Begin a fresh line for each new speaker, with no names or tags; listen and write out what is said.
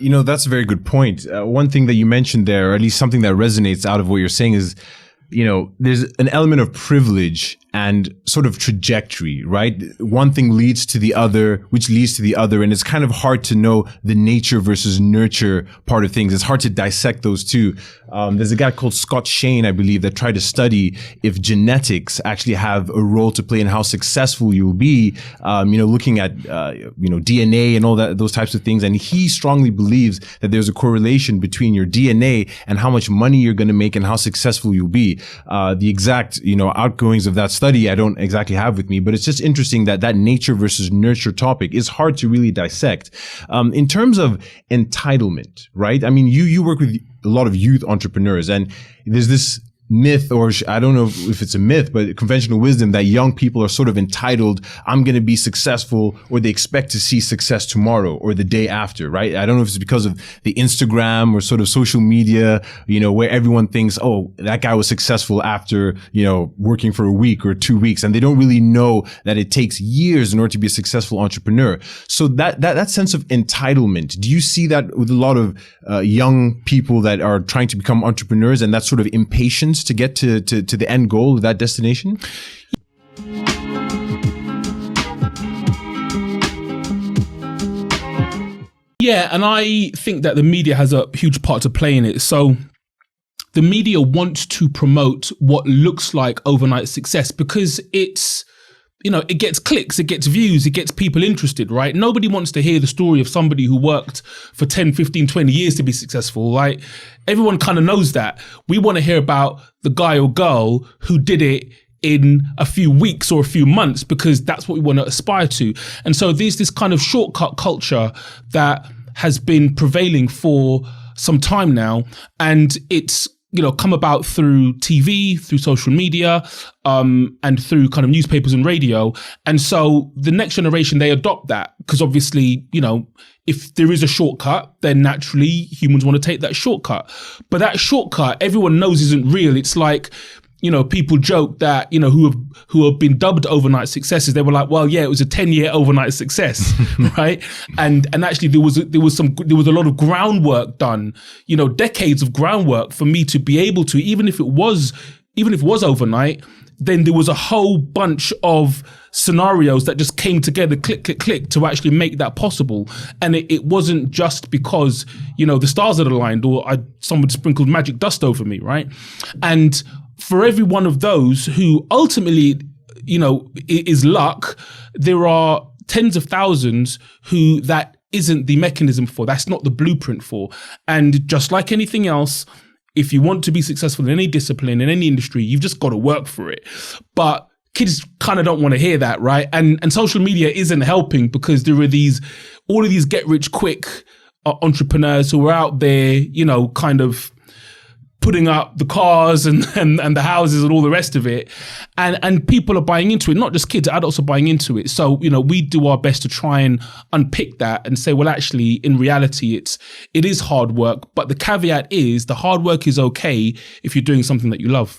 That's a very good point. One thing that you mentioned there, or at least something that resonates out of what you're saying is, there's an element of privilege and sort of trajectory, right? One thing leads to the other, which leads to the other. And it's kind of hard to know the nature versus nurture part of things. It's hard to dissect those two. There's a guy called Scott Shane, I believe, that tried to study if genetics actually have a role to play in how successful you'll be, looking at, DNA and all that, those types of things. And he strongly believes that there's a correlation between your DNA and how much money you're going to make and how successful you'll be. The exact, outgoings of that study I don't exactly have with me, but it's just interesting that nature versus nurture topic is hard to really dissect. In terms of entitlement, right? I mean, you work with a lot of youth entrepreneurs, and there's this myth, or I don't know if it's a myth, but conventional wisdom that young people are sort of entitled, I'm going to be successful, or they expect to see success tomorrow or the day after, right? I don't know if it's because of the Instagram or sort of social media, where everyone thinks, oh, that guy was successful after, working for a week or 2 weeks. And they don't really know that it takes years in order to be a successful entrepreneur. So that sense of entitlement, do you see that with a lot of young people that are trying to become entrepreneurs, and that sort of impatience to get to the end goal of that destination?
Yeah, and I think that the media has a huge part to play in it. So the media wants to promote what looks like overnight success because it's, it gets clicks, it gets views, it gets people interested, right? Nobody wants to hear the story of somebody who worked for 10, 15, 20 years to be successful, right? Everyone kind of knows that. We want to hear about the guy or girl who did it in a few weeks or a few months, because that's what we want to aspire to. And so there's this kind of shortcut culture that has been prevailing for some time now, and it's come about through TV, through social media, and through kind of newspapers and radio. And so the next generation, they adopt that because obviously, if there is a shortcut, then naturally humans want to take that shortcut. But that shortcut, everyone knows isn't real. It's like, people joke that, who have been dubbed overnight successes. They were like, well, yeah, it was a 10-year overnight success, right? And actually there was a lot of groundwork done, decades of groundwork for me to be able to, even if it was overnight, then there was a whole bunch of scenarios that just came together, click, click, click, to actually make that possible. And it wasn't just because, the stars had aligned or someone sprinkled magic dust over me, right? And for every one of those who ultimately, is luck, there are tens of thousands who that isn't the mechanism for, that's not the blueprint for. And just like anything else, if you want to be successful in any discipline, in any industry, you've just got to work for it. But kids kind of don't want to hear that, right? And social media isn't helping because there are all of these get rich quick entrepreneurs who are out there, kind of putting up the cars and the houses and all the rest of it. And people are buying into it, not just kids, adults are buying into it. So, we do our best to try and unpick that and say, well, actually, in reality, it is hard work. But the caveat is the hard work is okay if you're doing something that you love.